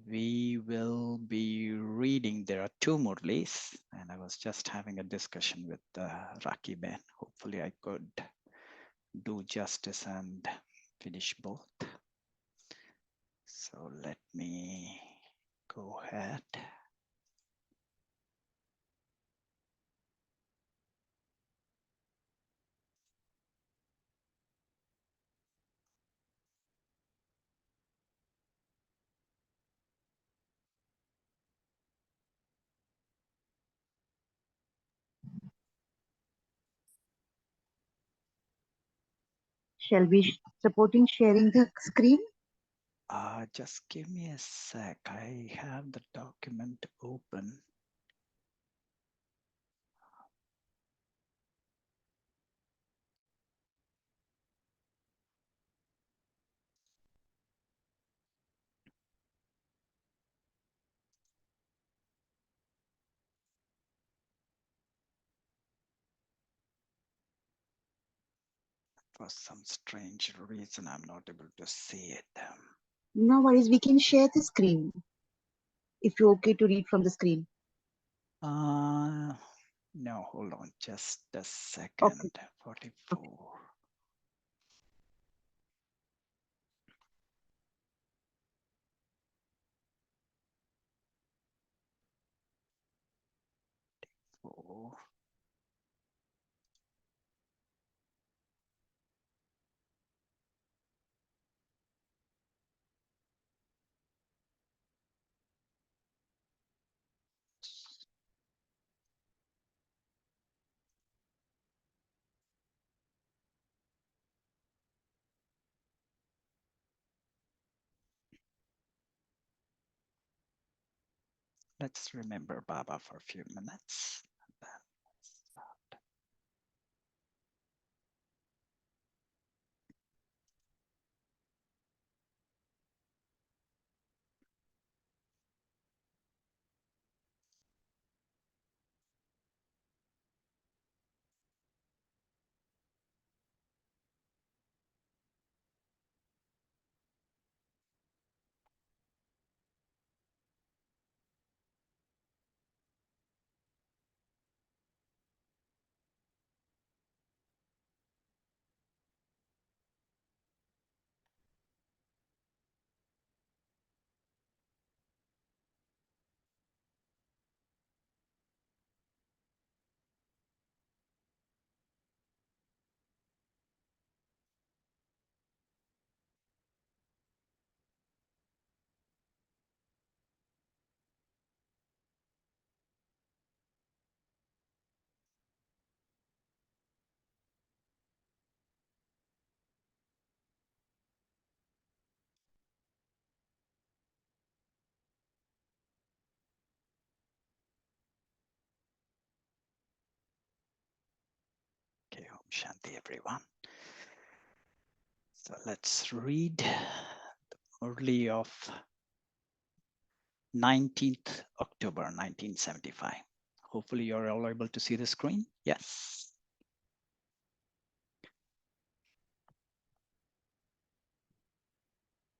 we will be reading. There are two Murlis, and I was just having a discussion with Raki Ben. Hopefully, I could do justice and finish both. So let me go ahead. Shall we supporting sharing the screen? Just give me a sec. I have the document open. For some strange reason, I'm not able to see it. No worries, we can share the screen if you're okay to read from the screen. No, hold on just a Okay. second. 44. Oh, let's remember Baba for a few minutes. Okay, Om Shanti, everyone. So let's read the Murli of 19th October 1975. Hopefully you're all able to see the screen. Yes.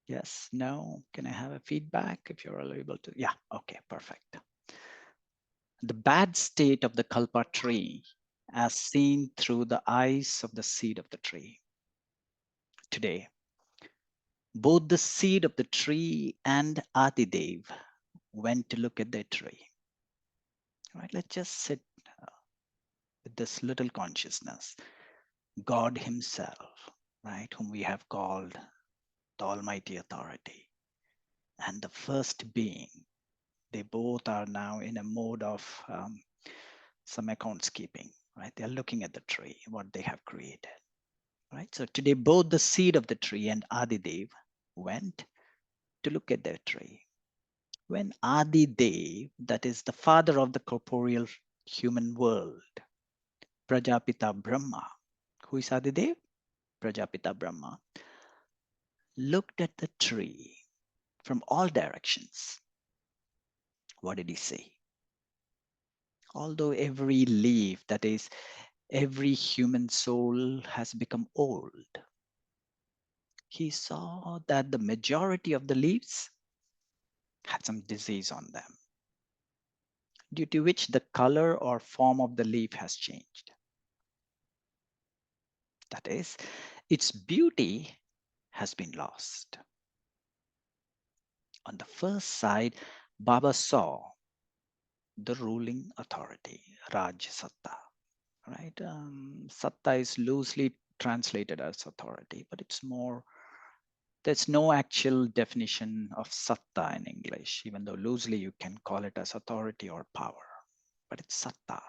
Yes, no. Can I have a feedback if you're all able to? Yeah, okay, perfect. The bad state of the kalpa tree as seen through the eyes of the seed of the tree. Today, both the seed of the tree and Adidev went to look at the tree. All right, let's just sit with this little consciousness. God himself, right, whom we have called the Almighty Authority, and the first being, they both are now in a mode of some accounts keeping, right? They're looking at the tree, what they have created, right? So today, both the seed of the tree and Adidev went to look at the tree. When Adidev, that is the father of the corporeal human world, Prajapita Brahma, who is Adidev? Prajapita Brahma, looked at the tree from all directions. What did he say? Although every leaf, that is, every human soul has become old, he saw that the majority of the leaves had some disease on them, due to which the color or form of the leaf has changed. That is, its beauty has been lost. On the first side, Baba saw the ruling authority, Raj Satta. Right? Satta is loosely translated as authority, but it's more, there's no actual definition of Satta in English, even though loosely you can call it as authority or power, but it's Satta.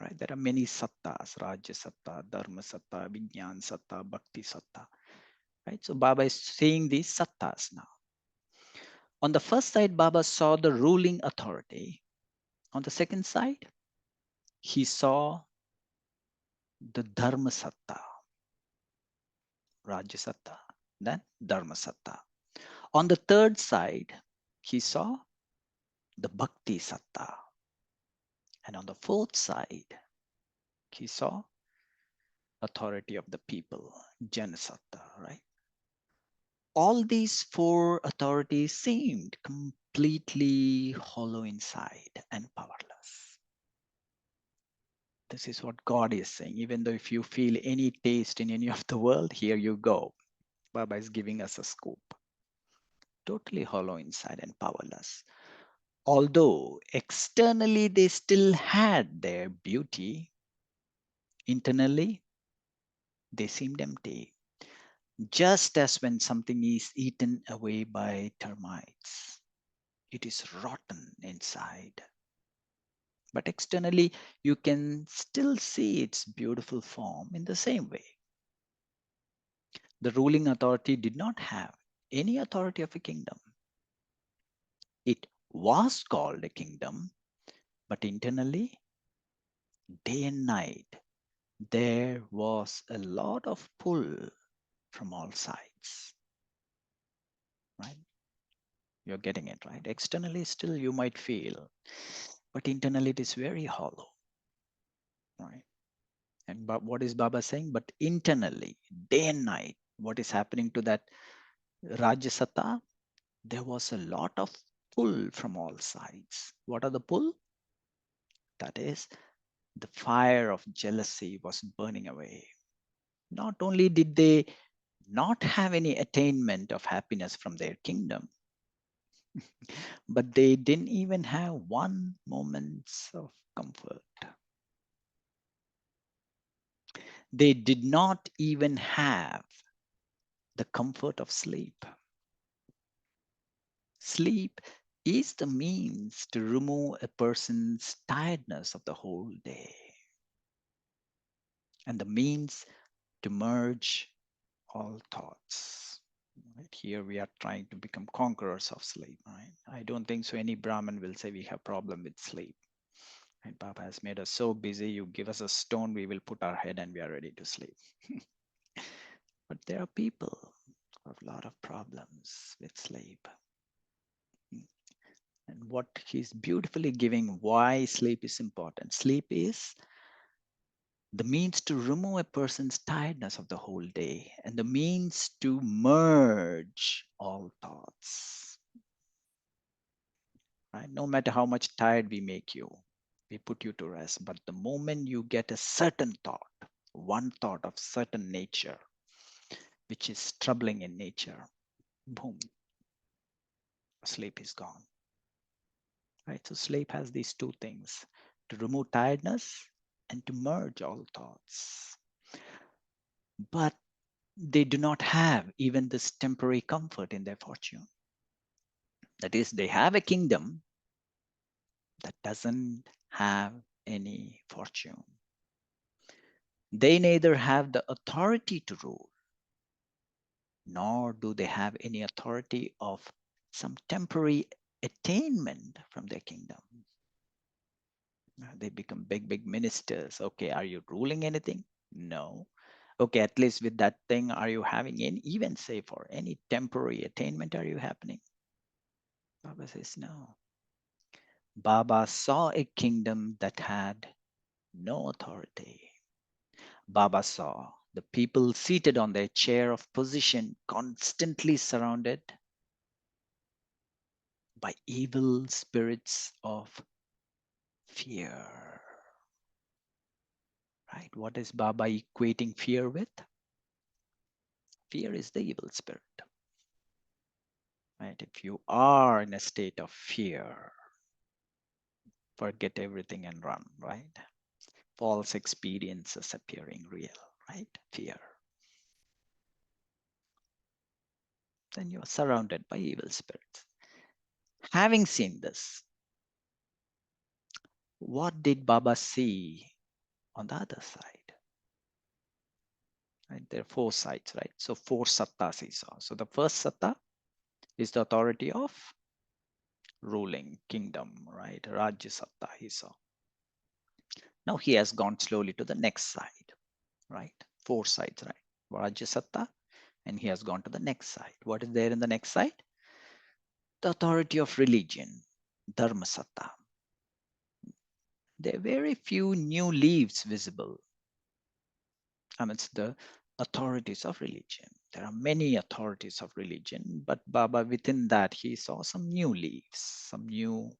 Right? There are many Sattas, Rajya Satta, Dharma Satta, Vijnan Satta, Bhakti Satta. Right? So Baba is seeing these Sattas now. On the first side, Baba saw the ruling authority. On the second side, he saw the Dharma Satta, Rajya Satta, then Dharma Satta. On the third side, he saw the Bhakti Satta. And on the fourth side, he saw authority of the people, Jana Satta, right? All these four authorities seemed completely hollow inside and powerless. This is what God is saying. Even though if you feel any taste in any of the world, here you go. Baba is giving us a scoop. Totally hollow inside and powerless. Although externally they still had their beauty, internally they seemed empty. Just as when something is eaten away by termites, it is rotten inside. But externally, you can still see its beautiful form in the same way. The ruling authority did not have any authority of a kingdom. It was called a kingdom, but internally, day and night, there was a lot of pull from all sides. Right? You're getting it, right? Externally, still you might feel, but internally it is very hollow. Right? And but what is Baba saying? But internally, day and night, what is happening to that Rajasata? There was a lot of pull from all sides. What are the pull? That is, the fire of jealousy was burning away. Not only did they not have any attainment of happiness from their kingdom, but they didn't even have one moment of comfort. They did not even have the comfort of sleep. Sleep is the means to remove a person's tiredness of the whole day and the means to merge all thoughts. Right? Here we are trying to become conquerors of sleep. Right? I don't think so. Any Brahmin will say we have problem with sleep. And Baba has made us so busy. You give us a stone, we will put our head and we are ready to sleep. But there are people who have a lot of problems with sleep. And what he's beautifully giving why sleep is important. Sleep is the means to remove a person's tiredness of the whole day and the means to merge all thoughts. Right? No matter how much tired we make you, we put you to rest. But the moment you get a certain thought, one thought of certain nature, which is troubling in nature, boom, sleep is gone. Right? So sleep has these two things: to remove tiredness and to merge all thoughts. But they do not have even this temporary comfort in their fortune. That is, they have a kingdom that doesn't have any fortune. They neither have the authority to rule, nor do they have any authority of some temporary attainment from their kingdom. They become big, big ministers. Okay, are you ruling anything? No. Okay, at least with that thing, are you having any, even say for any temporary attainment, are you happening? Baba says no. Baba saw a kingdom that had no authority. Baba saw the people seated on their chair of position, constantly surrounded by evil spirits of fear. Right? What is Baba equating fear with? Fear is the evil spirit. Right? If you are in a state of fear, forget everything and run, right? False experiences appearing real, right? Fear. Then you are surrounded by evil spirits. Having seen this, what did Baba see on the other side? Right? There are four sides, right? So four sattas he saw. So the first satta is the authority of ruling kingdom, right? Rajya satta he saw. Now he has gone slowly to the next side, right? Four sides, right? Rajya satta, and he has gone to the next side. What is there in the next side? The authority of religion, dharma satta. There are very few new leaves visible amidst the authorities of religion. There are many authorities of religion, but Baba, within that, he saw some new leaves, some new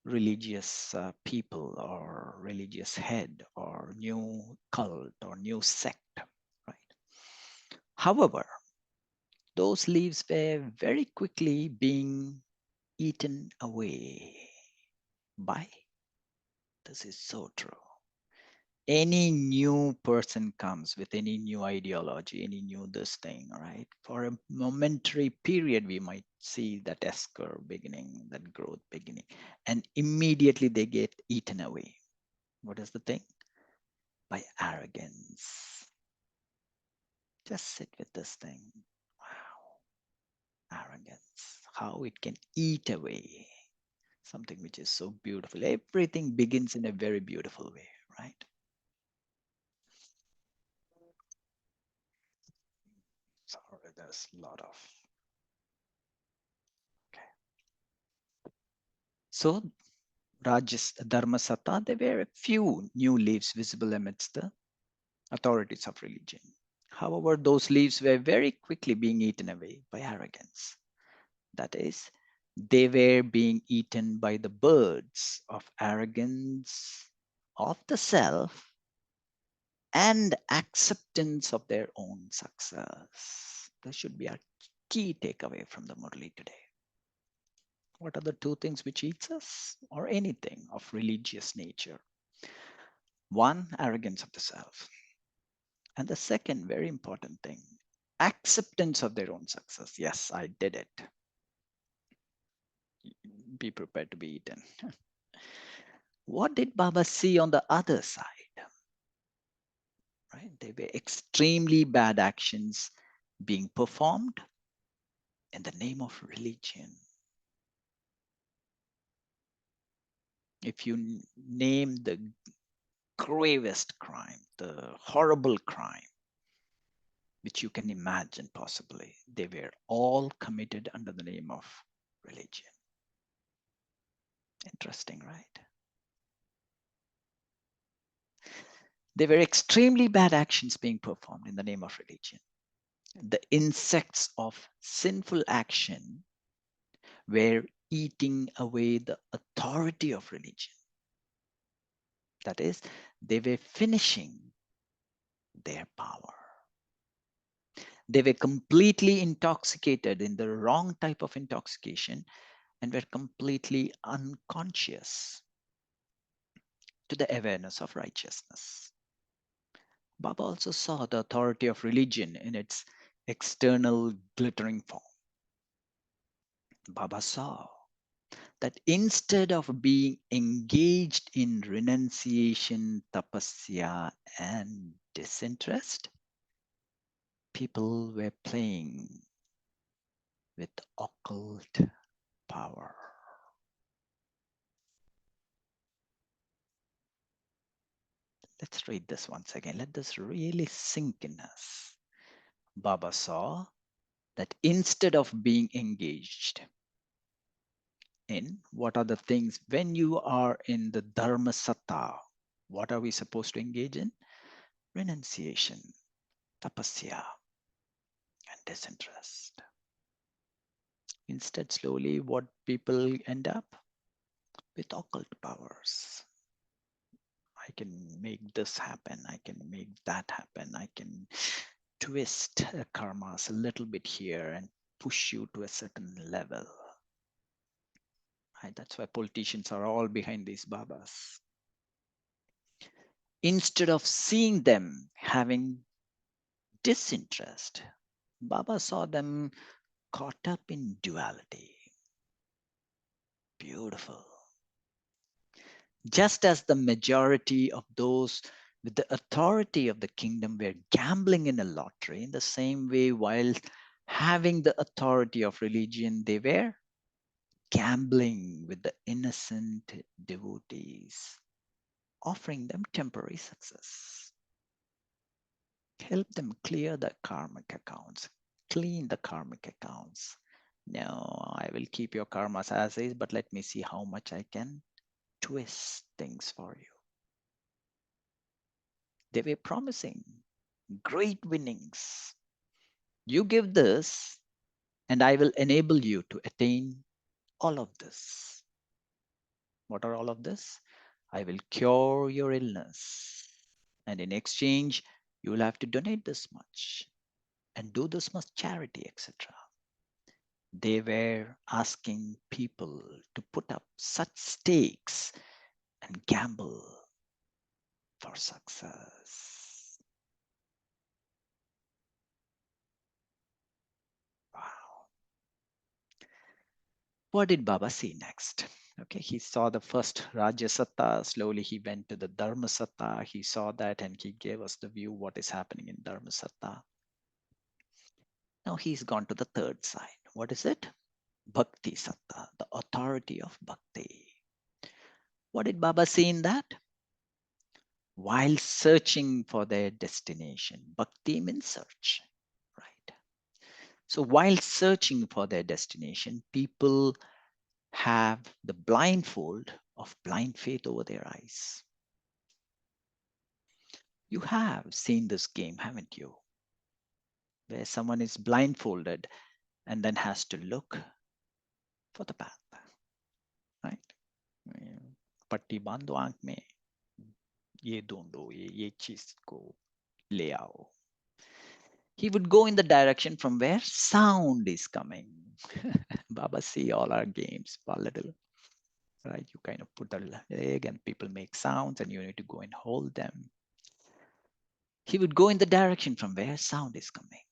religious people or religious head or new cult or new sect, right? However, those leaves were very quickly being eaten away by, this is so true, any new person comes with any new ideology, any new this thing, right? For a momentary period, we might see that S-curve beginning, that growth beginning, and immediately they get eaten away. What is the thing? By arrogance. Just sit with this thing. Wow, arrogance. How it can eat away something which is so beautiful. Everything begins in a very beautiful way, right? Sorry, there's a lot of. Okay. So, Rajas Dharma Satta, there were a few new leaves visible amidst the authorities of religion. However, those leaves were very quickly being eaten away by arrogance. That is, they were being eaten by the birds of arrogance of the self and acceptance of their own success. This should be our key takeaway from the Murli today. What are the two things which eats us or anything of religious nature? One, arrogance of the self. And the second, very important thing, acceptance of their own success. Yes, I did it. Be prepared to be eaten. What did Baba see on the other side? Right? There were extremely bad actions being performed in the name of religion. If you name the gravest crime, the horrible crime, which you can imagine possibly, they were all committed under the name of religion. Interesting, right? There were extremely bad actions being performed in the name of religion. The insects of sinful action were eating away the authority of religion. That is, they were finishing their power. They were completely intoxicated in the wrong type of intoxication and were completely unconscious to the awareness of righteousness. Baba also saw the authority of religion in its external glittering form. Baba saw that instead of being engaged in renunciation, tapasya, and disinterest, people were playing with occult power. Let's read this once again. Let this really sink in us. Baba saw that instead of being engaged in what are the things when you are in the dharma satta, what are we supposed to engage in? Renunciation, tapasya, and disinterest. Instead, slowly, what people end up with occult powers. I can make this happen. I can make that happen. I can twist karmas a little bit here and push you to a certain level. Right? That's why politicians are all behind these babas. Instead of seeing them having disinterest, Baba saw them caught up in duality. Beautiful. Just as the majority of those with the authority of the kingdom were gambling in a lottery, in the same way, while having the authority of religion, they were gambling with the innocent devotees, offering them temporary success. Help them clear the karmic accounts, clean the karmic accounts. No, I will keep your karmas as is, but let me see how much I can twist things for you. They were promising great winnings. You give this, and I will enable you to attain all of this. What are all of this? I will cure your illness. And in exchange, you will have to donate this much and do this much charity, etc. They were asking people to put up such stakes and gamble for success. Wow. What did Baba see next? Okay, he saw the first Rajasatta. Slowly he went to the Dharmasatta. He saw that and he gave us the view what is happening in Dharmasatta. Now he's gone to the third side. What is it? Bhakti Satta, the authority of Bhakti. What did Baba see in that? While searching for their destination, Bhakti means search, right? So while searching for their destination, people have the blindfold of blind faith over their eyes. You have seen this game, haven't you? Where someone is blindfolded and then has to look for the path, right? पट्टी बांधो आंख में, ये ढूंढो, ये चीज को ले आओ. He would go in the direction from where sound is coming. Baba see all our games, a little, right? You kind of put the leg and people make sounds and you need to go and hold them. He would go in the direction from where sound is coming.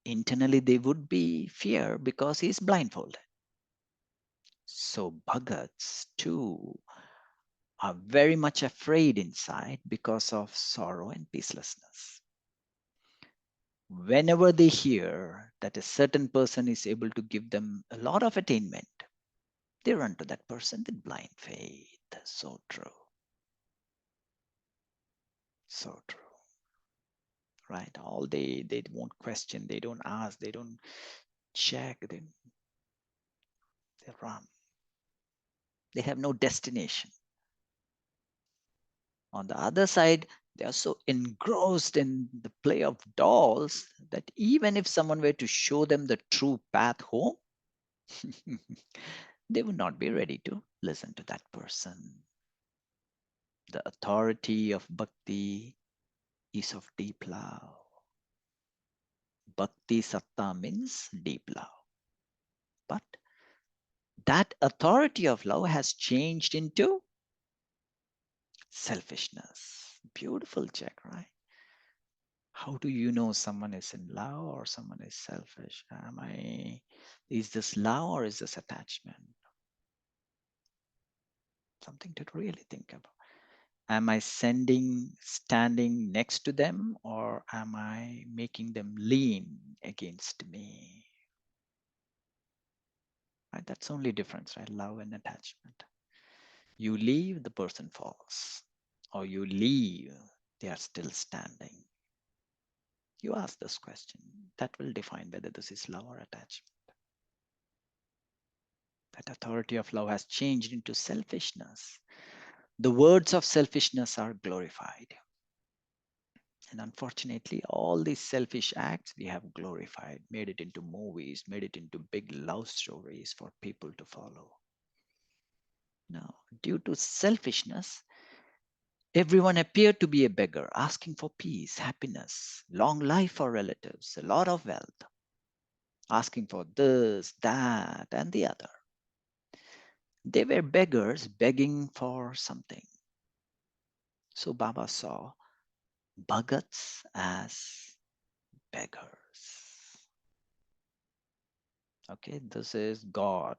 Internally, they would be fear because he's blindfolded. So Bhagats too are very much afraid inside because of sorrow and peacelessness. Whenever they hear that a certain person is able to give them a lot of attainment, they run to that person with blind faith. So true. So true. Right? All they won't question, they don't ask, they don't check, they run. They have no destination. On the other side, they are so engrossed in the play of dolls that even if someone were to show them the true path home, they would not be ready to listen to that person. The authority of bhakti is of deep love. Bhakti satta means deep love. But that authority of love has changed into selfishness. Beautiful check, right? How do you know someone is in love or someone is selfish? Is this love or is this attachment? Something to really think about. Am I standing next to them, or am I making them lean against me? Right? That's the only difference, right? Love and attachment. You leave, the person falls. Or you leave, they are still standing. You ask this question. That will define whether this is love or attachment. That authority of love has changed into selfishness. The words of selfishness are glorified. And unfortunately, all these selfish acts we have glorified, made it into movies, made it into big love stories for people to follow. Now, due to selfishness, everyone appeared to be a beggar, asking for peace, happiness, long life for relatives, a lot of wealth, asking for this, that, and the other. They were beggars begging for something. So Baba saw bhagats as beggars. Okay, this is God,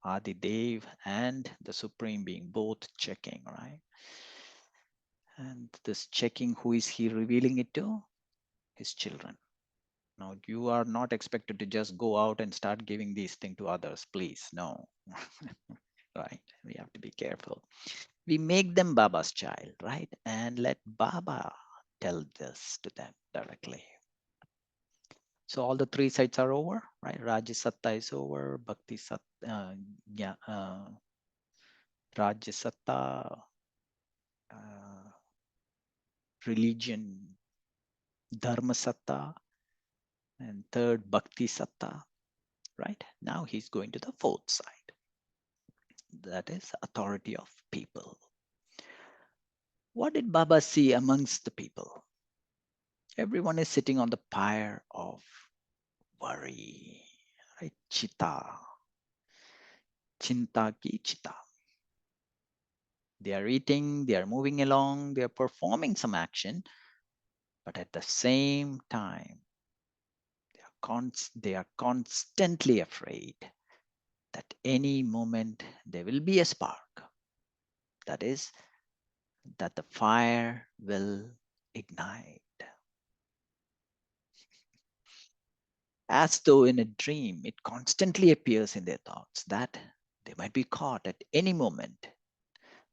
Adi Dev, and the Supreme Being, both checking, right? And this checking, who is he revealing it to? His children. Now, you are not expected to just go out and start giving these things to others, please. No. Right? We have to be careful. We make them Baba's child, right? And let Baba tell this to them directly. So all the three sides are over, right? Rajasatta is over, Bhakti Satta, yeah, Rajasatta, uh, religion, Dharma Satta, and third Bhakti Satta, right? Now he's going to the fourth side. That is authority of people. What did Baba see amongst the people? Everyone is sitting on the pyre of worry, right? Chitta, chinta ki chitta. They are eating, they are moving along, they are performing some action, but at the same time, they are constantly afraid that any moment there will be a spark. That is, that the fire will ignite. As though in a dream, it constantly appears in their thoughts that they might be caught at any moment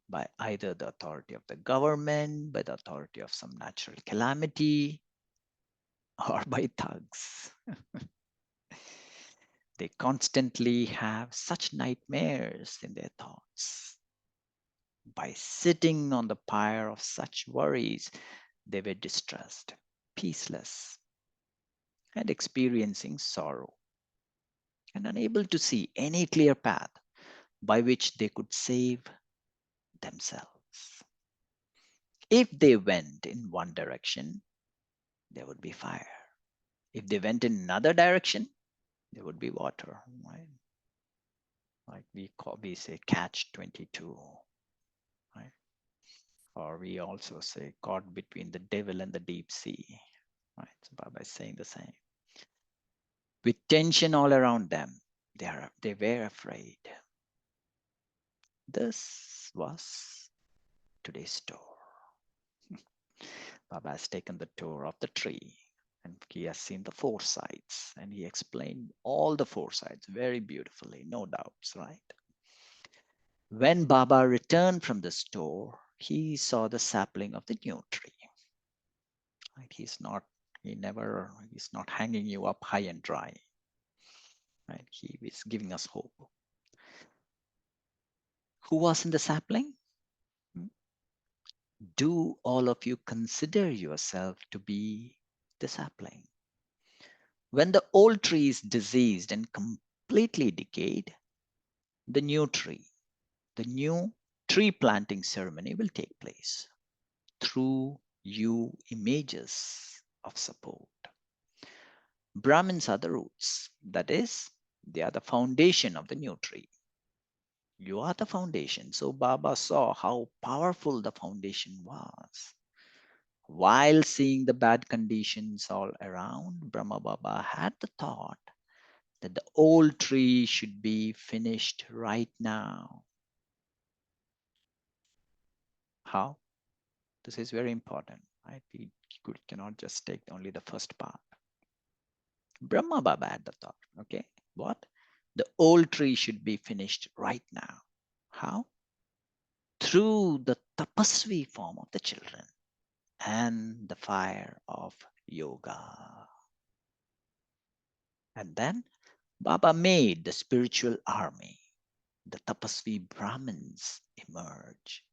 by either the authority of the government, by the authority of some natural calamity, or by thugs. They constantly have such nightmares in their thoughts. By sitting on the pyre of such worries, they were distressed, peaceless, and experiencing sorrow, and unable to see any clear path by which they could save themselves. If they went in one direction, there would be fire. If they went in another direction, there would be water, right? Like we say catch 22, right? Or we also say caught between the devil and the deep sea, right? So Baba is saying the same. With tension all around them, they were afraid. This was today's tour. Baba has taken the tour of the tree and he has seen the four sides and he explained all the four sides very beautifully, no doubts, right? When Baba returned from the store, he saw the sapling of the new tree. Right? He's not hanging you up high and dry. Right? He is giving us hope. Who was in the sapling? Do all of you consider yourself to be the sapling? When the old tree is diseased and completely decayed, the new tree planting ceremony will take place through you images of support. Brahmins are the roots, that is, they are the foundation of the new tree. You are the foundation. So Baba saw how powerful the foundation was. While seeing the bad conditions all around, Brahma Baba had the thought that the old tree should be finished right now. How? This is very important, right? We cannot just take only the first part. Brahma Baba had the thought, okay, what? The old tree should be finished right now. How? Through the tapasvi form of the children and the fire of yoga. And then Baba made the spiritual army, the tapasvi Brahmins emerge.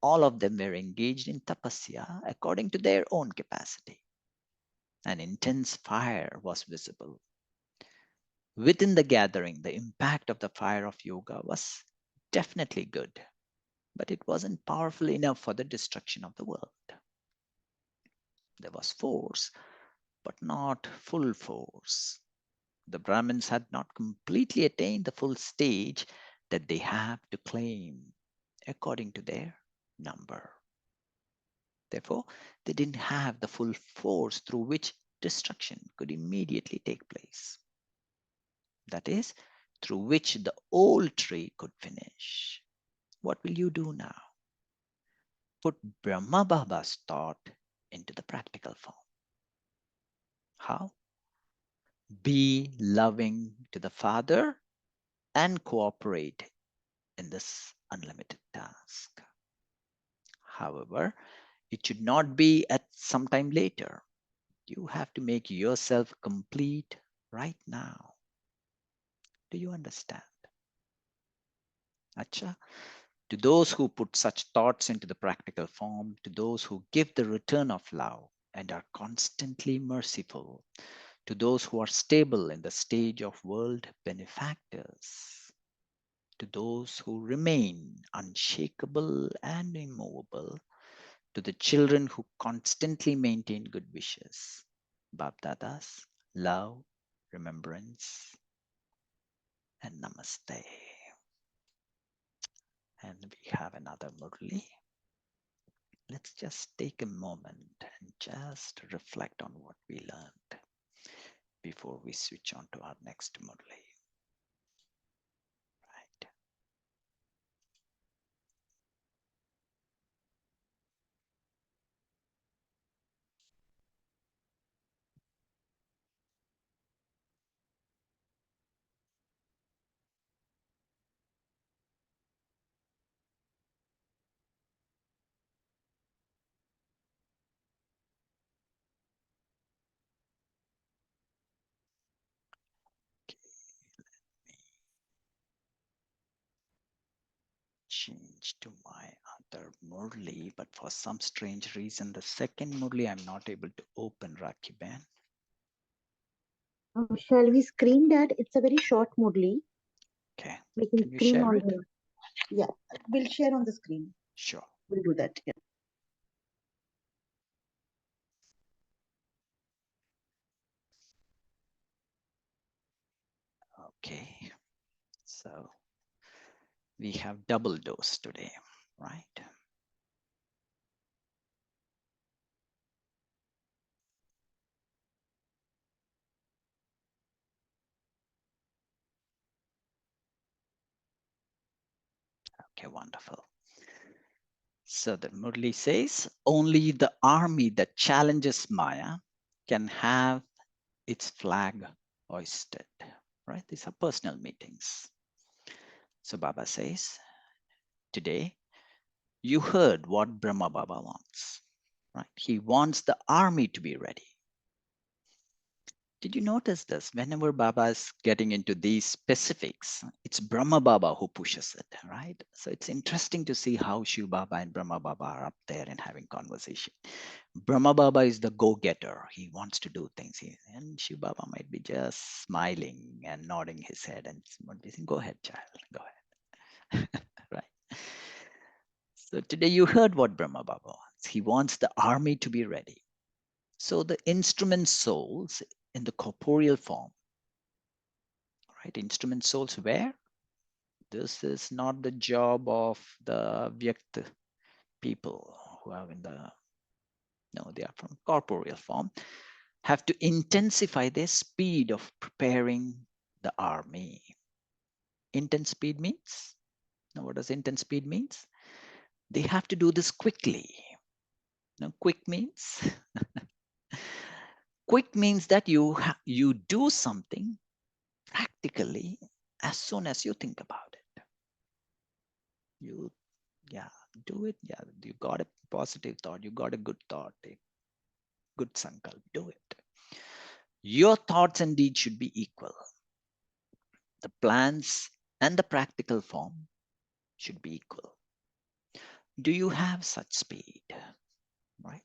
All of them were engaged in tapasya according to their own capacity. An intense fire was visible. Within the gathering, the impact of the fire of yoga was definitely good, but it wasn't powerful enough for the destruction of the world. There was force, but not full force. The Brahmins had not completely attained the full stage that they have to claim according to their number. Therefore, they didn't have the full force through which destruction could immediately take place. That is, through which the old tree could finish. What will you do now? Put Brahma Baba's thought into the practical form. How? Be loving to the Father and cooperate in this unlimited task. However, it should not be at some time later. You have to make yourself complete right now. Do you understand? Acha? To those who put such thoughts into the practical form, to those who give the return of love and are constantly merciful, to those who are stable in the stage of world benefactors, to those who remain unshakable and immovable, to the children who constantly maintain good wishes. Bapdadas, love, remembrance, and namaste. And we have another Murli. Let's just take a moment and just reflect on what we learned before we switch on to our next Murli. Right. Change to my other Murli, but for some strange reason, the second Murli I'm not able to open, Rakiban. Shall we screen that? It's a very short Murli. Okay, We can can you screen share on it? the. Yeah, we'll share on the screen. Sure. We'll do that. Yeah. Okay, so we have double dose today, right? Okay, wonderful. So the Murli says, only the army that challenges Maya can have its flag hoisted, right? These are personal meetings. So Baba says, today, you heard what Brahma Baba wants, right? He wants the army to be ready. Did you notice this? Whenever Baba is getting into these specifics, it's Brahma Baba who pushes it, right? So it's interesting to see how Shiv Baba and Brahma Baba are up there and having conversation. Brahma Baba is the go-getter. He wants to do things. And Shiv Baba might be just smiling and nodding his head and saying, go ahead, child, go ahead. Right? So today you heard what Brahma Baba wants. He wants the army to be ready. So the instrument souls in the corporeal form, right? Instrument souls where? This is not the job of the Vyakt people who are in the, no, they are from corporeal form, have to intensify their speed of preparing the army. Intense speed means, now what does intense speed means? They have to do this quickly. Now quick means, quick means that you do something practically as soon as you think about it. You, yeah, do it. Yeah, you got a positive thought, you got a good thought, a good sankalp, do it. Your thoughts and deeds should be equal. The plans and the practical form should be equal. Do you have such speed, right?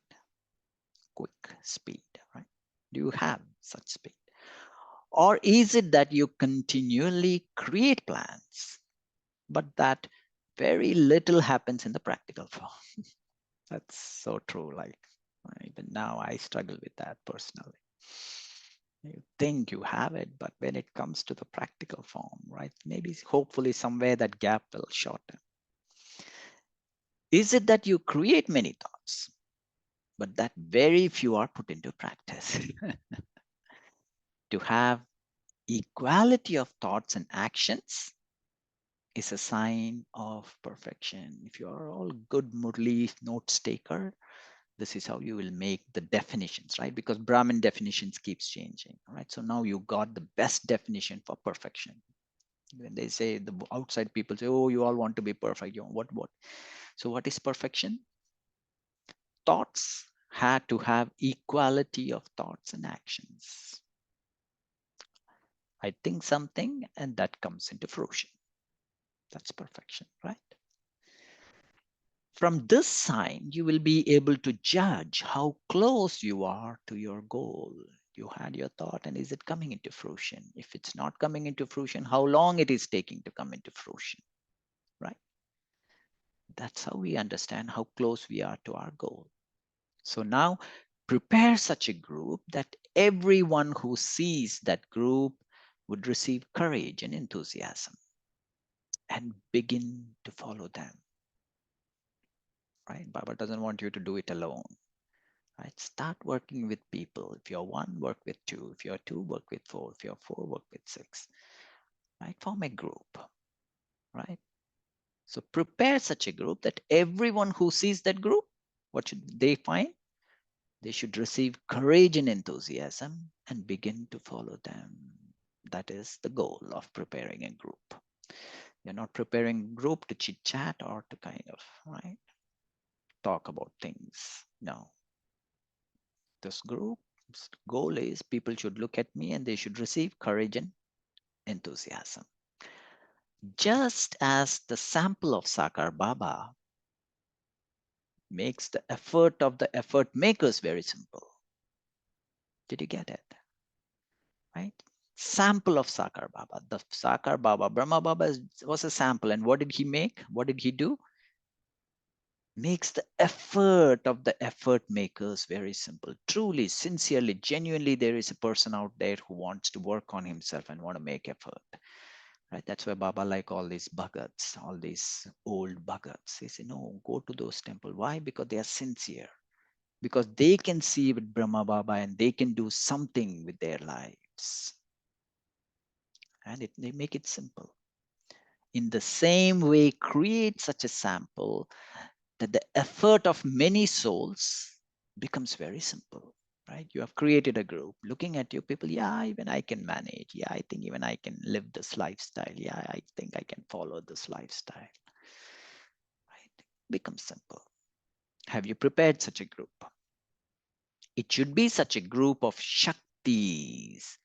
Quick speed, right? Do you have such speed? Or is it that you continually create plans, but that very little happens in the practical form? That's so true. Like even now, I struggle with that personally. You think you have it, but when it comes to the practical form, right? Maybe hopefully somewhere that gap will shorten. Is it that you create many thoughts, but that very few are put into practice? To have equality of thoughts and actions is a sign of perfection. If you are all good Murli notes taker, this is how you will make the definitions, right? Because Brahmin definitions keeps changing, right? So now you got the best definition for perfection. When they say the outside people say, oh, you all want to be perfect. You know, what? So what is perfection? Thoughts had to have equality of thoughts and actions. I think something and that comes into fruition. That's perfection, right? From this sign, you will be able to judge how close you are to your goal. You had your thought, and is it coming into fruition? If it's not coming into fruition, how long it is taking to come into fruition, right? That's how we understand how close we are to our goal. So now prepare such a group that everyone who sees that group would receive courage and enthusiasm and begin to follow them, right? Baba doesn't want you to do it alone. Right? Start working with people. If you're one, work with two. If you're two, work with four. If you're four, work with six. Right? Form a group. Right? So prepare such a group that everyone who sees that group, what should they find? They should receive courage and enthusiasm and begin to follow them. That is the goal of preparing a group. You're not preparing a group to chit chat or to kind of, right, talk about things. No, this group's goal is people should look at me and they should receive courage and enthusiasm. Just as the sample of Sakar Baba makes the effort of the effort makers very simple. Did you get it? Right? Sample of Sakar Baba. The Sakar Baba, Brahma Baba was a sample. And what did he make? What did he do? Makes the effort of the effort makers very simple. Truly, sincerely, genuinely, there is a person out there who wants to work on himself and want to make effort. Right? That's why Baba like all these bhagats, all these old bhagats. He said, no, go to those temples. Why? Because they are sincere. Because they can see with Brahma Baba and they can do something with their lives. And they make it simple. In the same way, create such a sample that the effort of many souls becomes very simple. Right? You have created a group. Looking at you, people, yeah, even I can manage. Yeah, I think even I can live this lifestyle. Yeah, I think I can follow this lifestyle. Right? Becomes simple. Have you prepared such a group? It should be such a group of Shaktis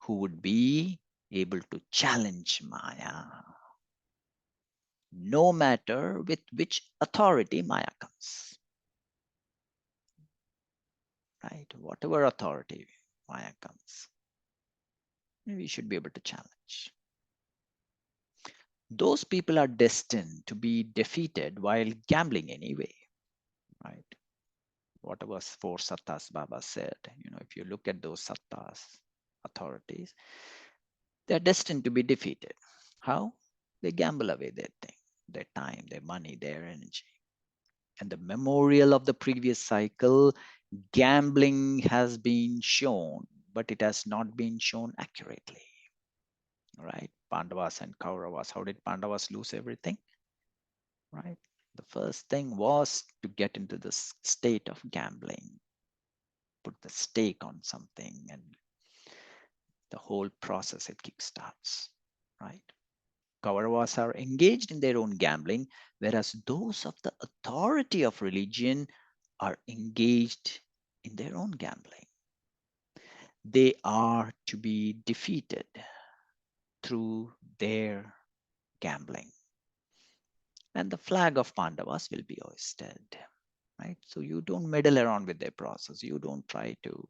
who would be able to challenge Maya, no matter with which authority Maya comes. Right? Whatever authority Maya comes, we should be able to challenge. Those people are destined to be defeated while gambling anyway, right? Whatever four sattas Baba said, if you look at those sattas, authorities, they're destined to be defeated. How? They gamble away their thing, their time, their money, their energy. And the memorial of the previous cycle, gambling has been shown, but it has not been shown accurately. Right? Pandavas and Kauravas. How did Pandavas lose everything? Right? The first thing was to get into this state of gambling, put the stake on something, and the whole process it kickstarts. Right? Kauravas are engaged in their own gambling, whereas those of the authority of religion are engaged in their own gambling. They are to be defeated through their gambling. and the flag of Pandavas will be hoisted. Right? So you don't meddle around with their process. You don't try to.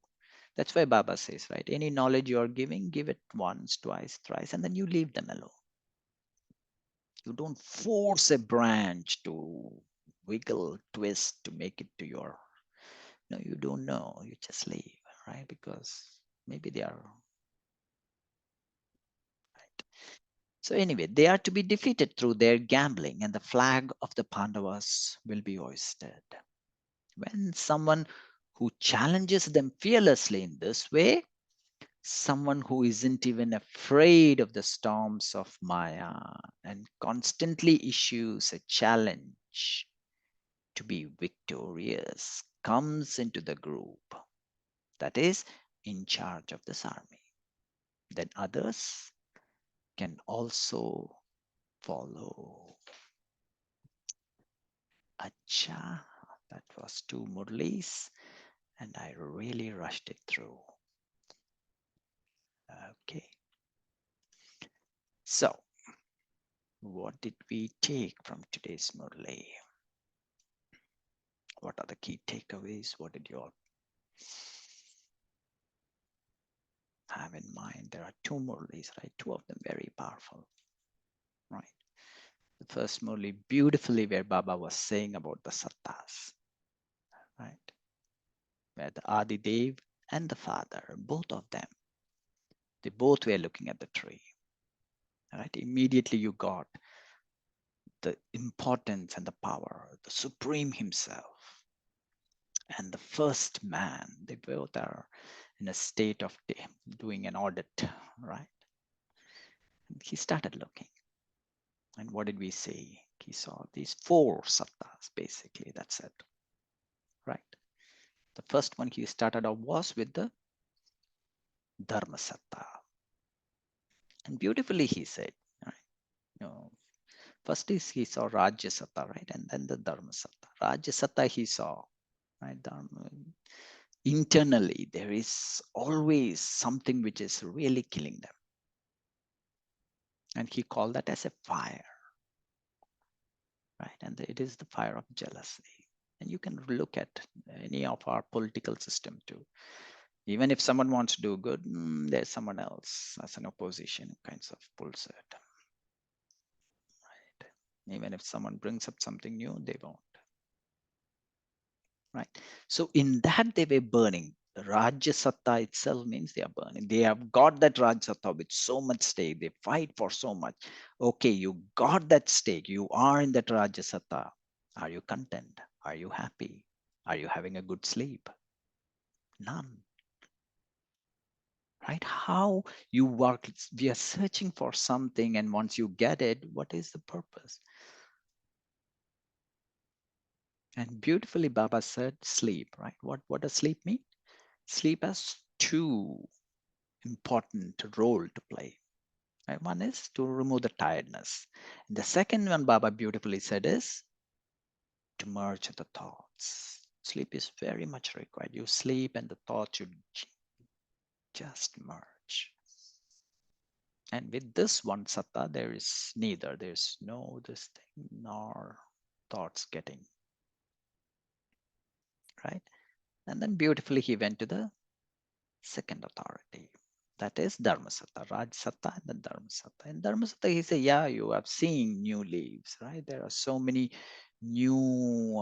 That's why Baba says, right? Any knowledge you are giving, give it once, twice, thrice, and then you leave them alone. You don't force a branch to wiggle, twist to make it to your. No, you don't know. You just leave, right? Because maybe they are right. So anyway, they are to be defeated through their gambling, and the flag of the Pandavas will be hoisted. When someone who challenges them fearlessly in this way, someone who isn't even afraid of the storms of Maya and constantly issues a challenge to be victorious, comes into the group that is in charge of this army. Then others can also follow. Acha, that was two Murlis, and I really rushed it through. Okay. So, what did we take from today's Murli? What are the key takeaways? What did you all have in mind? There are two Murlis, right? Two of them very powerful, right? The first Murli, beautifully where Baba was saying about the Sattas, right? Where the Adi Dev and the Father, both of them, they both were looking at the tree, right? Immediately you got the importance and the power, the Supreme Himself, and the first man. They both are in a state of doing an audit, right? And he started looking. And what did we say? He saw these four sattas, basically. That's it, right? The first one he started off was with the Dharma Satta. And beautifully he said, right? You know, first is he saw Rajya Satta, right? And then the Dharma Satta. Rajya Satta he saw, right? Dharma, internally, there is always something which is really killing them. And he called that as a fire, right? And it is the fire of jealousy. And you can look at any of our political system too. Even if someone wants to do good, there's someone else as an opposition kinds of pulls it. Right? Even if someone brings up something new, they won't. Right? So in that they were burning. The Rajya Satta itself means they are burning. They have got that Rajya Satta with so much stake. They fight for so much. Okay, you got that stake. You are in that Rajya Satta. Are you content? Are you happy? Are you having a good sleep? None. Right? How you work, we are searching for something, and once you get it, what is the purpose? And beautifully Baba said sleep, right? What does sleep mean? Sleep has two important role to play. Right? One is to remove the tiredness. And the second one Baba beautifully said is to merge the thoughts. Sleep is very much required. You sleep and the thoughts should just merge. And with this one satta, there is neither. There's no this thing nor thoughts getting, right? And then beautifully he went to the second authority. That is Dharmasatta, Rajsatta, and then Dharmasatta. In Dharmasatta, he said, yeah, you have seen new leaves, right? There are so many new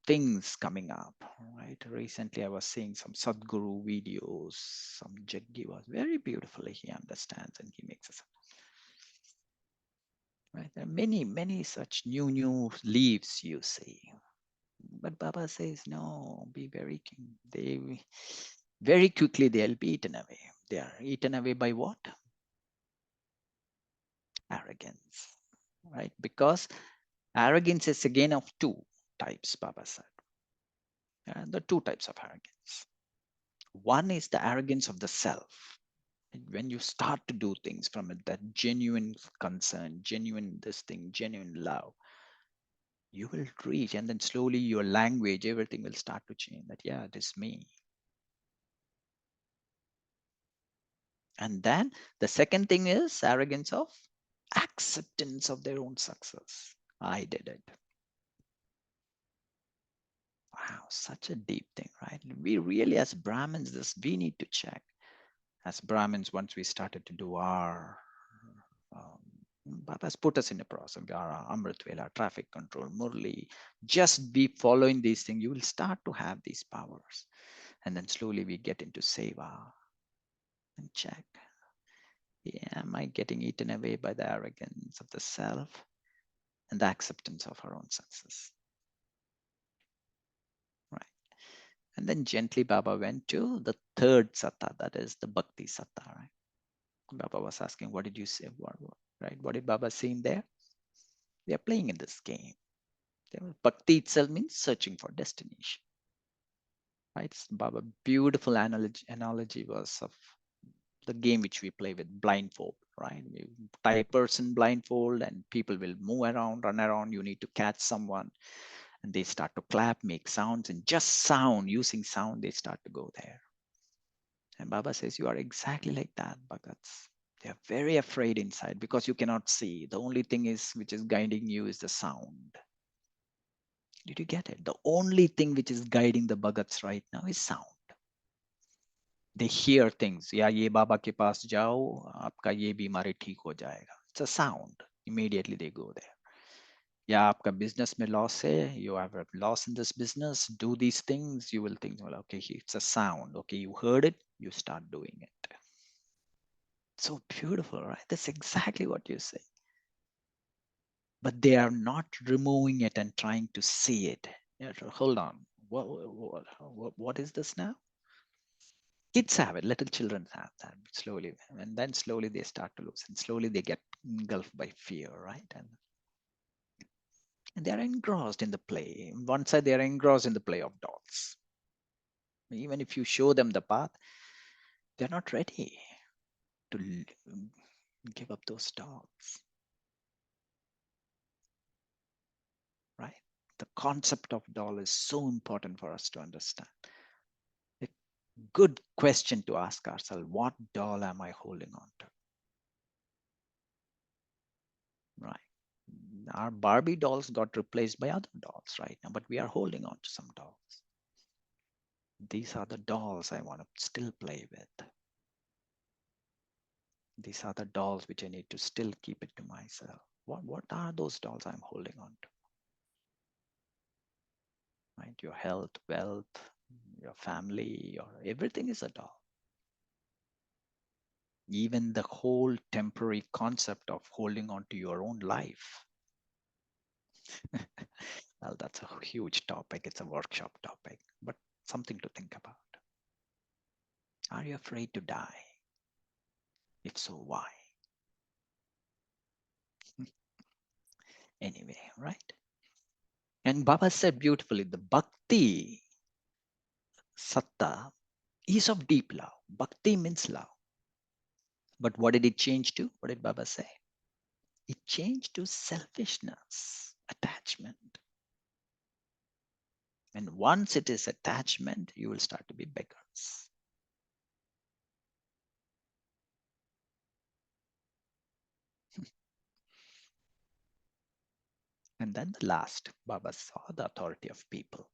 things coming up, right? Recently, I was seeing some Sadhguru videos, some Jaggi was very beautifully he understands and he makes us. Right? There are many, many such new leaves you see. But Baba says, no, be very keen. They very quickly they'll be eaten away. They are eaten away by what? Arrogance, right? Because arrogance is again of two types, Baba said. The two types of arrogance. One is the arrogance of the self. When you start to do things from that genuine concern, genuine this thing, genuine love, you will reach, and then slowly your language, everything will start to change. That, yeah, it is me. And then the second thing is arrogance of acceptance of their own success. I did it. Wow, such a deep thing, right? We really, as Brahmins, we need to check. As Brahmins, once we started to do our Baba's put us in a process. Our Amrit Vela, traffic control, Murli. Just be following these things. You will start to have these powers. And then slowly we get into seva and check. Yeah, am I getting eaten away by the arrogance of the self and the acceptance of our own senses? Right. And then gently Baba went to the third satta, that is the bhakti satta, right? Baba was asking, what did you say? Right? What did Baba see in there? They are playing in this game. Bhakti itself means searching for destination. Right? Baba, beautiful analogy was of the game which we play with blindfold, right? You tie a person blindfold and people will move around, run around. You need to catch someone and they start to clap, make sounds, and just sound, using sound, they start to go there. And Baba says, you are exactly like that, Bhagats. They are very afraid inside because you cannot see. The only thing is which is guiding you is the sound. Did you get it? The only thing which is guiding the Bhagats right now is sound. They hear things. या ये बाबा के पास जाओ, आपका ये बीमारी ठीक हो जाएगा. It's a sound. Immediately they go there. या आपका business में loss है, you have a loss in this business, do these things, you will think, well, okay, it's a sound. Okay, you heard it, you start doing it. So beautiful, right? That's exactly what you say. But they are not removing it and trying to see it. Yeah, hold on. What is this now? Kids have it, little children have that slowly. And then slowly they start to lose and slowly they get engulfed by fear, right? And they are engrossed in the play. On one side, they are engrossed in the play of dolls. Even if you show them the path, they're not ready to give up those dolls, right? The concept of doll is so important for us to understand. A good question to ask ourselves, what doll am I holding on to? Right. Our Barbie dolls got replaced by other dolls right now, but we are holding on to some dolls. These are the dolls I want to still play with. These are the dolls which I need to still keep it to myself. What are those dolls I'm holding on to? Right? Your health, wealth, your family, your everything is a doll. Even the whole temporary concept of holding on to your own life. Well, that's a huge topic. It's a workshop topic, but something to think about. Are you afraid to die? If so, why? Anyway, right? And Baba said beautifully, the bhakti satta is of deep love. Bhakti means love. But what did it change to? What did Baba say? It changed to selfishness, attachment. And once it is attachment, you will start to be beggars. And then the last, Baba saw the authority of people.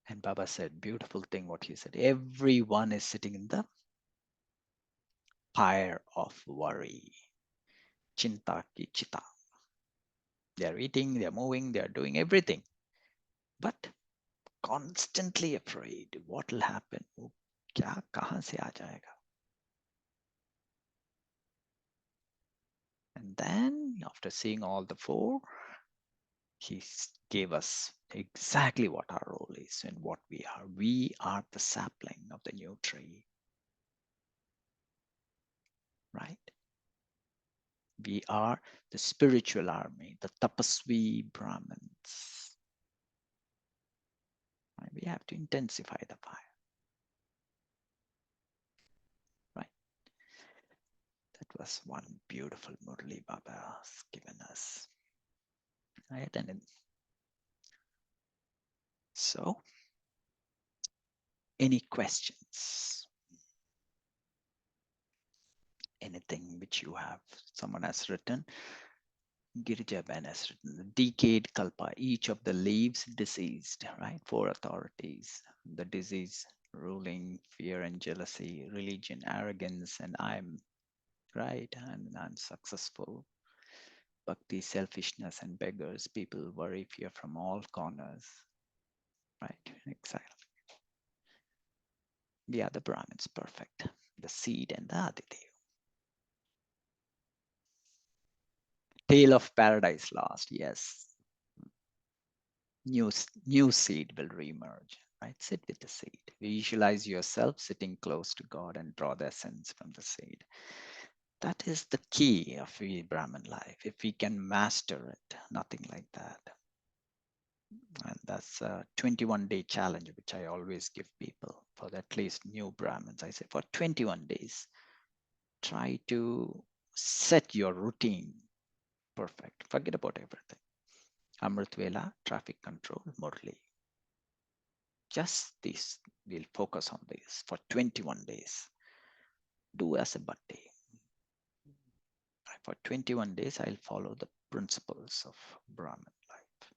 And Baba said, beautiful thing what he said. Everyone is sitting in the fire of worry. Chinta ki chita. They are eating, they are moving, they are doing everything. But constantly afraid. What will happen? क्या कहाँ से आ जाएगा? And then after seeing all the four, he gave us exactly what our role is and what we are. We are the sapling of the new tree, right? We are the spiritual army, the tapasvi Brahmins. Right? We have to intensify the fire, right? That was one beautiful Murli Baba has given us, right? And so, any questions? Anything which you have, someone has written. Girija Ben has written, the decade kalpa, each of the leaves diseased, right? Four authorities, the disease ruling, fear and jealousy, religion, arrogance, and I'm right and I'm successful. Bhakti, selfishness, and beggars, people worry, fear from all corners, right? Exactly. The other Brahmins, perfect. The seed and the Aditya. Tale of paradise lost, yes. New seed will reemerge, right? Sit with the seed. Visualize yourself sitting close to God and draw the essence from the seed. That is the key of the Brahman life. If we can master it, nothing like that. And that's a 21-day challenge, which I always give people for at least new Brahmins. I say for 21 days, try to set your routine perfect. Forget about everything. Amrit Vela, traffic control, Murli. Just this, we'll focus on this for 21 days. Do as a bhakti. For 21 days, I'll follow the principles of Brahman life.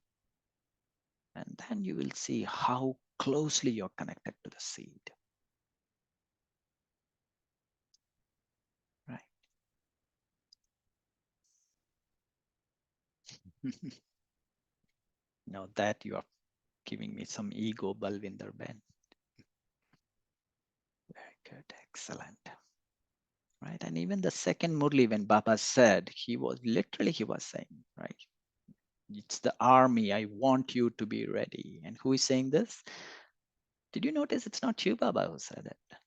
And then you will see how closely you're connected to the seed. Right? Now that you are giving me some ego, Balvinder Ben. Very good, excellent. Right? And even the second Murli, when Baba said, he was saying, right? It's the army. I want you to be ready. And who is saying this? Did you notice it's not Shiv Baba who said it?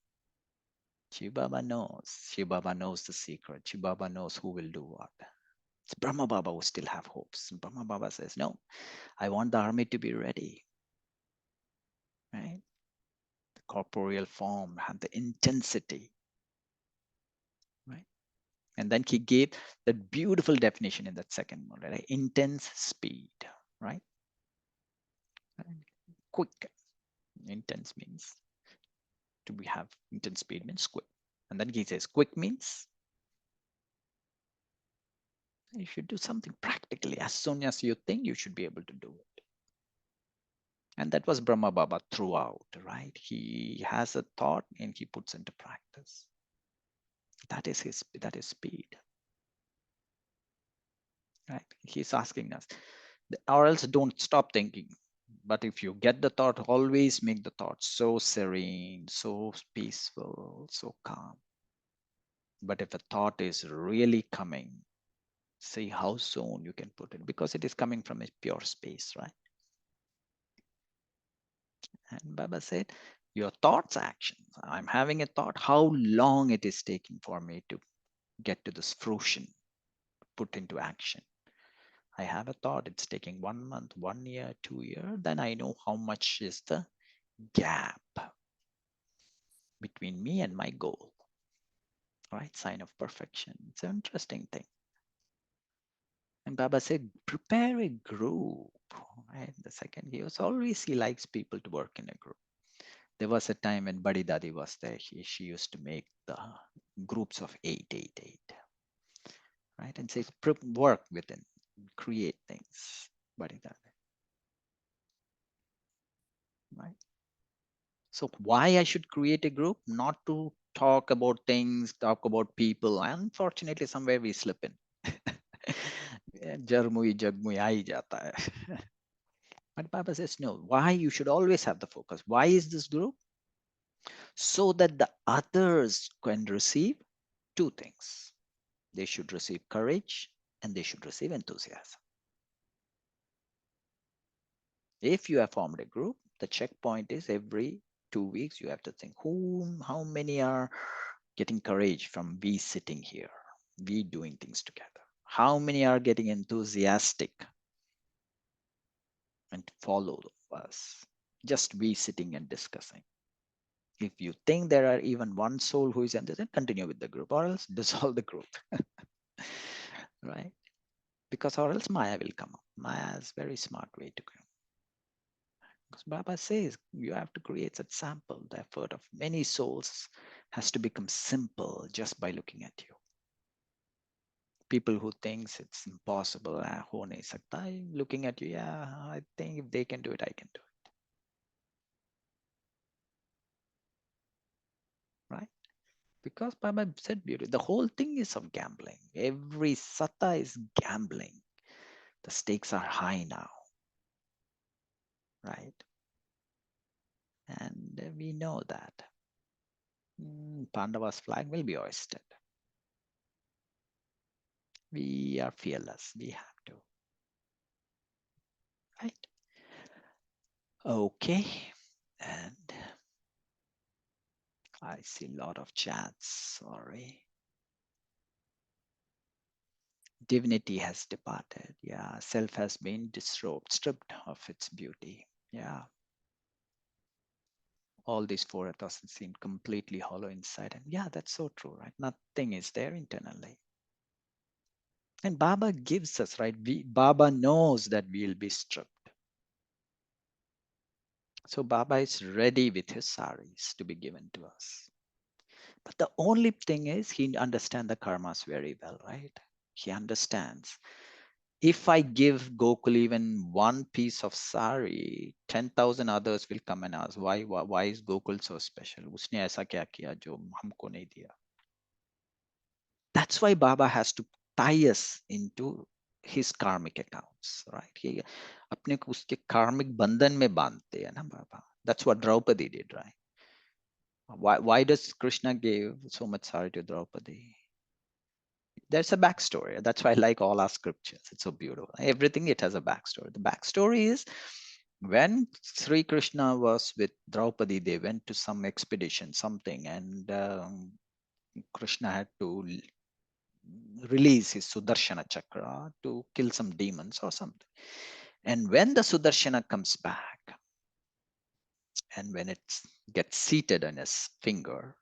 Shiv Baba knows. Shiv Baba knows the secret. Shiv Baba knows who will do what. It's Brahma Baba who still have hopes. Brahma Baba says, no, I want the army to be ready. Right? The corporeal form had the intensity. Right? And then he gave that beautiful definition in that second one, right? Intense speed, right? Quick. Intense means to be have intense speed means quick. And then he says quick means you should do something practically. As soon as you think, you should be able to do it. And that was Brahma Baba throughout, right? He has a thought and he puts into practice. That is speed, right? He's asking us, or else don't stop thinking. But if you get the thought, always make the thought so serene, so peaceful, so calm. But if a thought is really coming, see how soon you can put it, because it is coming from a pure space, right? And Baba said, your thoughts, actions. I'm having a thought, how long it is taking for me to get to this fruition, put into action. I have a thought, it's taking 1 month, 1 year, 2 years, then I know how much is the gap between me and my goal, right? Sign of perfection. It's an interesting thing. And Baba said, prepare a group, right? The second, he likes people to work in a group. There was a time when Badi Dadi was there. She used to make the groups of 8, right? And says, work within, create things, Badi Dadi, right? So why I should create a group? Not to talk about things, talk about people. Unfortunately, somewhere we slip in. Jarmui jagmui aa jata hai. But Baba says, no, why you should always have the focus. Why is this group? So that the others can receive two things. They should receive courage and they should receive enthusiasm. If you have formed a group, the checkpoint is every 2 weeks, you have to think how many are getting courage from we sitting here, we doing things together. How many are getting enthusiastic and follow us? Just we sitting and discussing. If you think there are even one soul who is enthusiastic, continue with the group or else dissolve the group. Right? Because or else Maya will come up. Maya is very smart way to go. Because Baba says you have to create that sample. The effort of many souls has to become simple just by looking at you. People who thinks it's impossible, ho nahi sakta, I'm looking at you, yeah, I think if they can do it, I can do it. Right? Because Baba said beauty, the whole thing is of gambling. Every satta is gambling. The stakes are high now, right? And we know that. Pandava's flag will be hoisted. We are fearless. We have to, right? Okay. And I see a lot of chats. Sorry. Divinity has departed. Yeah. Self has been disrobed, stripped of its beauty. Yeah. All these four ethos seem completely hollow inside. And yeah, that's so true, right? Nothing is there internally. And Baba gives us, right? Baba knows that we'll be stripped. So Baba is ready with his saris to be given to us. But the only thing is he understands the karmas very well, right? He understands. If I give Gokul even one piece of sari, 10,000 others will come and ask, why is Gokul so special? Usne aisa kya kiya jo humko nahi diya? That's why Baba has to tie us into his karmic accounts, right? He अपने को उसके karmic बंधन में बांधते हैं ना बाबा. That's what Draupadi did, right? Why does Krishna give so much sari to Draupadi? There's a backstory. That's why I like all our scriptures. It's so beautiful. Everything, it has a backstory. The backstory is when Sri Krishna was with Draupadi, they went to some expedition, something, and Krishna had to release his Sudarshana chakra to kill some demons or something. And when the Sudarshana comes back, and when it gets seated on his finger,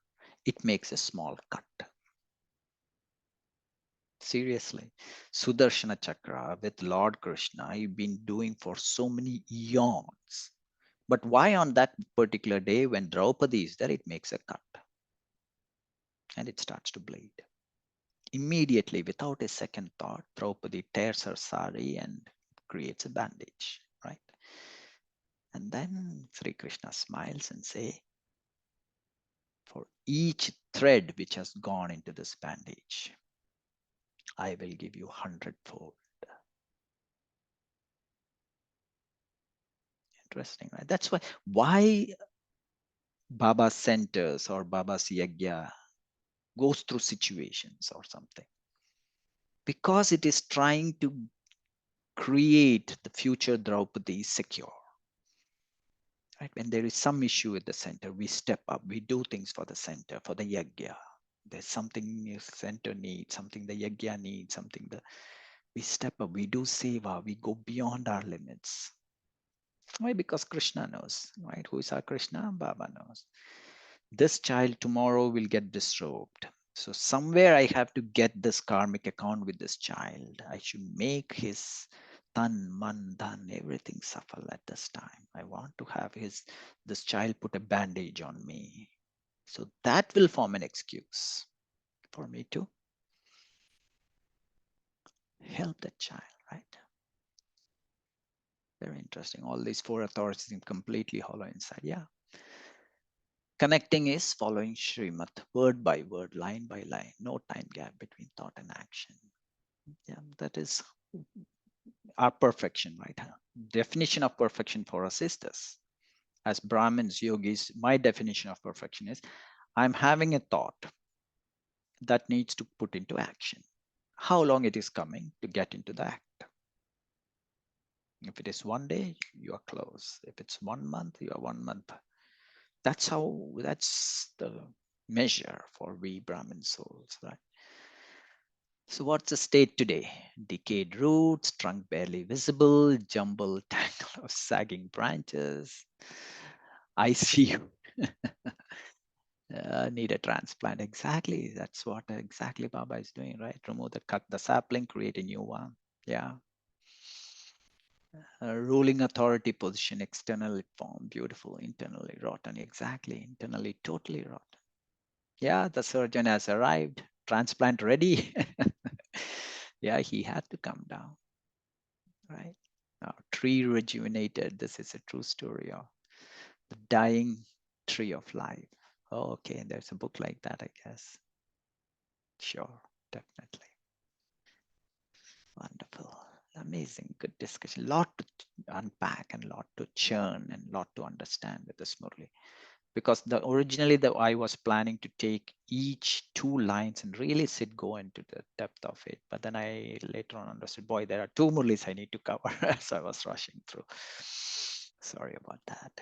it makes a small cut. Seriously, Sudarshana chakra with Lord Krishna, you've been doing for so many eons. But why on that particular day when Draupadi is there, it makes a cut and it starts to bleed. Immediately, without a second thought, Draupadi tears her sari and creates a bandage, right? And then Sri Krishna smiles and say, for each thread which has gone into this bandage, I will give you 100-fold. Interesting, right? That's why Baba centers or Baba's yagya goes through situations or something. Because it is trying to create the future Draupadi secure. Right? When there is some issue with the center, we step up, we do things for the center, for the yagya. There's something the center needs, something the yagya needs, something we step up, we do seva, we go beyond our limits. Why? Because Krishna knows, right? Who is our Krishna? Baba knows. This child tomorrow will get disrobed. So somewhere I have to get this karmic account with this child. I should make his tan, man, dhan, everything suffer at this time. I want to have this child put a bandage on me. So that will form an excuse for me to help that child, right? Very interesting. All these four authorities seem completely hollow inside. Yeah. Connecting is following Srimad, word by word, line by line, no time gap between thought and action. Yeah, that is our perfection, right? Definition of perfection for us is this. As Brahmins, yogis, my definition of perfection is I'm having a thought that needs to put into action. How long it is coming to get into the act. If it is one day, you are close. If it's 1 month, you are 1 month. That's the measure for we Brahmin souls, right? So what's the state today? Decayed roots, trunk barely visible, jumbled tangle of sagging branches. ICU. Need a transplant. Exactly. That's what exactly Baba is doing, right? Cut the sapling, create a new one. Yeah. Ruling authority position, externally formed, beautiful, internally rotten. Exactly. Internally totally rotten. Yeah, the surgeon has arrived. Transplant ready. Yeah, he had to come down, right? Now, tree rejuvenated. This is a true story of the dying tree of life. Oh, okay, there's a book like that, I guess. Sure, definitely. Wonderful. Amazing. Good discussion. Lot to unpack and lot to churn and lot to understand with this, Murli. Because originally I was planning to take each 2 lines and really go into the depth of it. But then I later on understood, boy, there are 2 Murlis I need to cover. So I was rushing through. Sorry about that.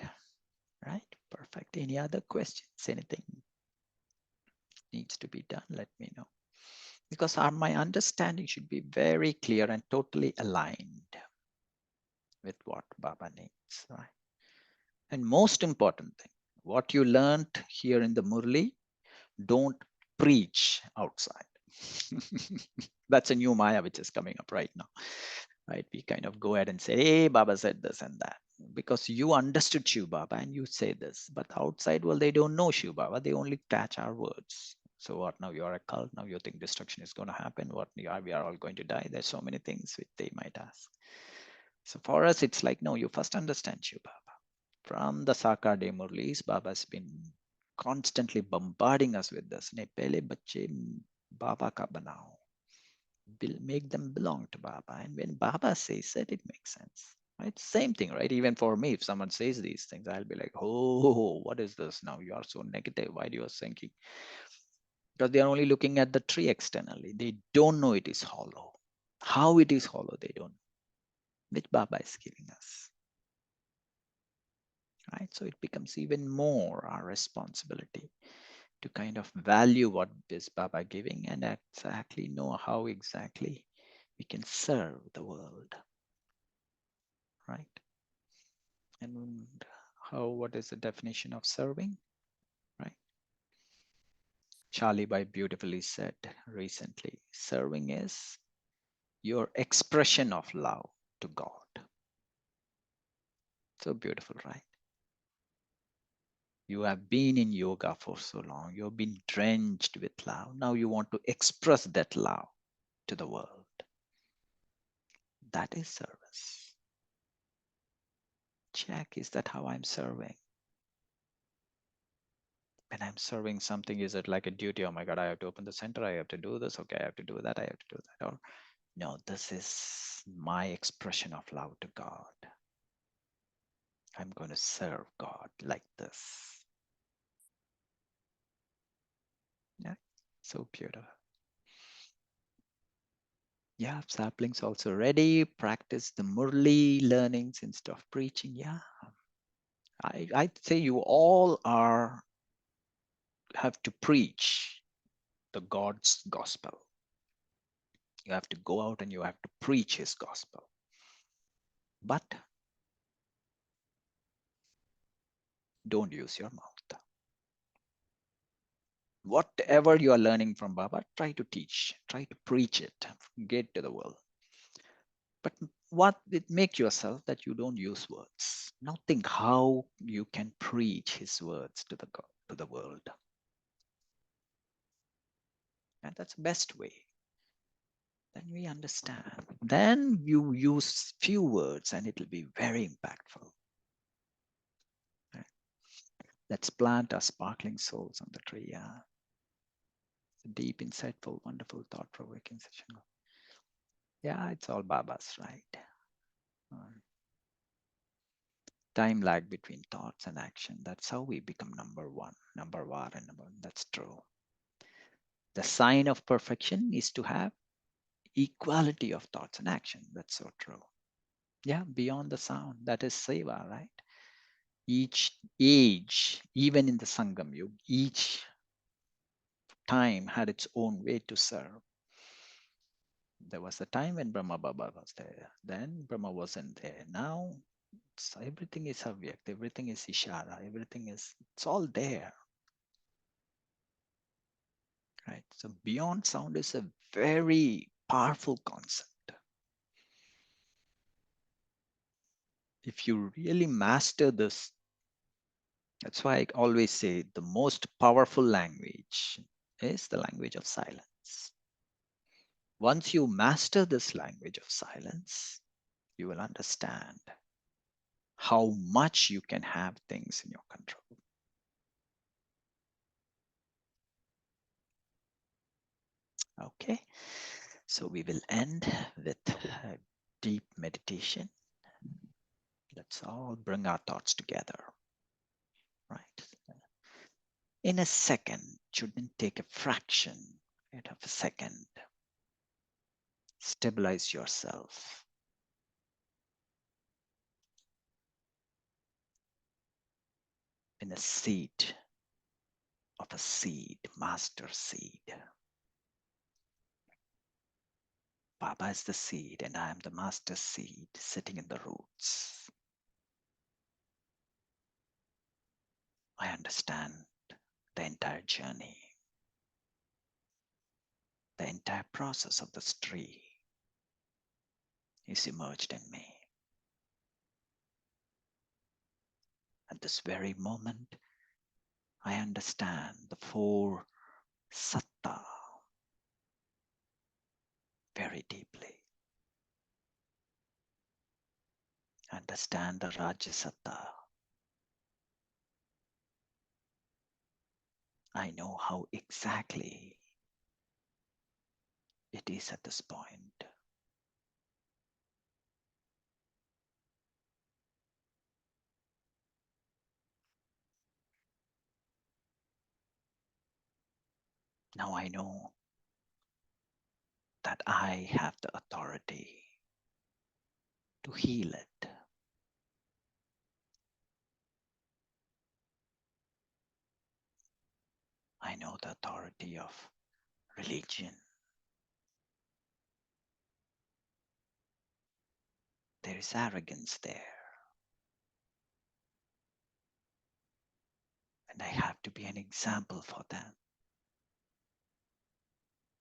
Right? Perfect. Any other questions? Anything needs to be done? Let me know. Because my understanding should be very clear and totally aligned with what Baba needs, right? And most important thing, what you learned here in the Murli, don't preach outside. That's a new Maya which is coming up right now, right? We kind of go ahead and say, hey, Baba said this and that. Because you understood Shiv Baba and you say this, but outside, well, they don't know Shiv Baba. They only catch our words. So what now? You're a cult. Now you think destruction is going to happen. What we are all going to die. There's so many things which they might ask. So for us, it's like, no, you first understand Shiv Baba. From the Sakar De Murlis, Baba has been constantly bombarding us with this. Ne pehle bacche Baba ka banao. Make them belong to Baba. And when Baba says it, it makes sense. Right? Same thing, right? Even for me, if someone says these things, I'll be like, oh, what is this now? You are so negative. Why do you thinking? Because they are only looking at the tree externally. They don't know it is hollow. How it is hollow, they don't know. Which Baba is giving us. Right? So it becomes even more our responsibility to kind of value what is Baba giving and exactly know how exactly we can serve the world. Right? And what is the definition of serving? Right? Charlie Bai beautifully said recently, serving is your expression of love to God. So beautiful, right? You have been in yoga for so long. You've been drenched with love. Now you want to express that love to the world. That is service. Check, is that how I'm serving? When I'm serving something, is it like a duty? Oh my God, I have to open the center. I have to do this. Okay, I have to do that. I have to do that. Or no, this is my expression of love to God. I'm going to serve God like this. Yeah, so beautiful. Yeah, saplings also ready. Practice the Murli learnings instead of preaching. Yeah, I'd say you all have to preach the God's gospel. You have to go out and you have to preach his gospel. But don't use your mouth. Whatever you are learning from Baba, try to teach, try to preach it, get to the world. But what it make yourself that you don't use words. Now think how you can preach his words to the world. And that's the best way. Then we understand. Then you use few words and it will be very impactful. Right? Let's plant our sparkling souls on the tree. Yeah. It's a deep, insightful, wonderful, thought-provoking session. Yeah, it's all Baba's, right? Time lag between thoughts and action. That's how we become number one. That's true. The sign of perfection is to have equality of thoughts and action. That's so true. Yeah, beyond the sound. That is seva, right? Each age, even in the Sangam Yuga, each time had its own way to serve. There was a time when Brahma Baba was there. Then Brahma wasn't there. Now everything is Avyak, everything is Ishara, it's all there. Right? So beyond sound is a very powerful concept. If you really master this, that's why I always say the most powerful language is the language of silence. Once you master this language of silence, you will understand how much you can have things in your control. Okay, so we will end with a deep meditation. Let's all bring our thoughts together, right? In a second, shouldn't take a fraction of a second. Stabilize yourself. In a seat of a seed, master seed. Baba is the seed and I am the master seed sitting in the roots. I understand the entire journey, the entire process of this tree is emerged in me. At this very moment, I understand the four satta very deeply. Understand the Rajasatta. I know how exactly it is at this point. Now I know that I have the authority to heal it. I know the authority of religion. There is arrogance there. And I have to be an example for them.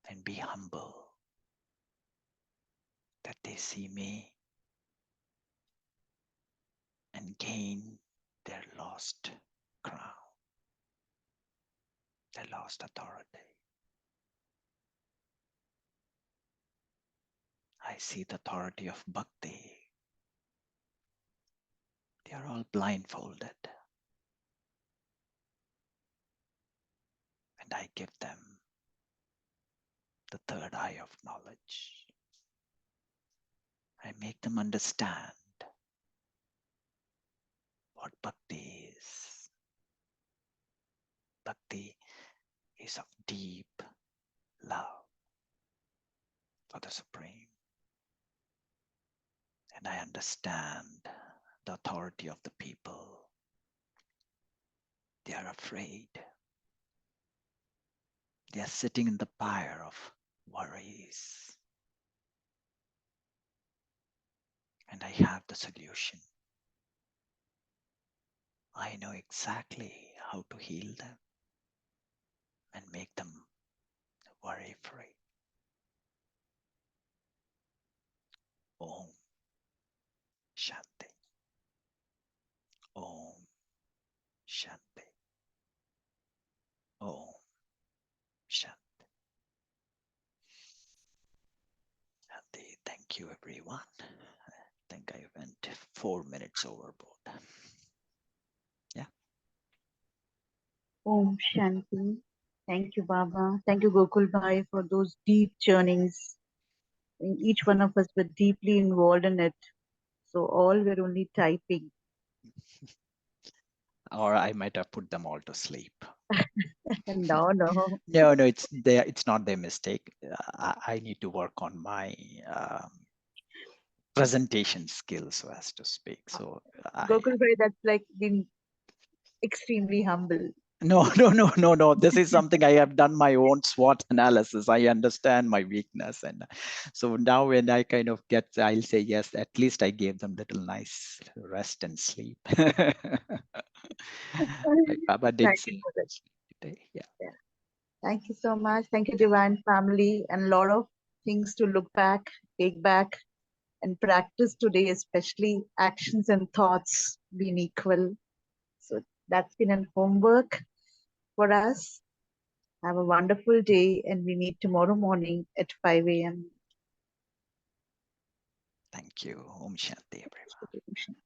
And be humble that they see me and gain their lost crown, their lost authority. I see the authority of bhakti. They are all blindfolded. And I give them the third eye of knowledge. I make them understand what bhakti is. Bhakti is of deep love for the Supreme. And I understand the authority of the people. They are afraid. They are sitting in the pyre of worries. And I have the solution. I know exactly how to heal them and make them worry-free. Om Shanti. Om Shanti. Om Shanti. Shanti. Thank you, everyone. I think I went 4 minutes overboard. Yeah. Om Shanti. Thank you, Baba. Thank you, Gokul Bhai, for those deep journeys. And each one of us were deeply involved in it. So all were only typing. Or I might have put them all to sleep. No. No, it's not their mistake. I need to work on my presentation skills, so as to speak. So Gokul Bhai, that's like been extremely humble. No. This is something I have done my own SWOT analysis. I understand my weakness. And so now when I kind of I'll say, yes, at least I gave them little nice rest and sleep. Like Baba did Thank you say for that. today. Yeah. Thank you so much. Thank you, Divine Family, and a lot of things to look back, take back, and practice today, especially actions and thoughts being equal. So that's been an homework for us. Have a wonderful day, and we meet tomorrow morning at 5 a.m. Thank you. Om Shanti, everyone.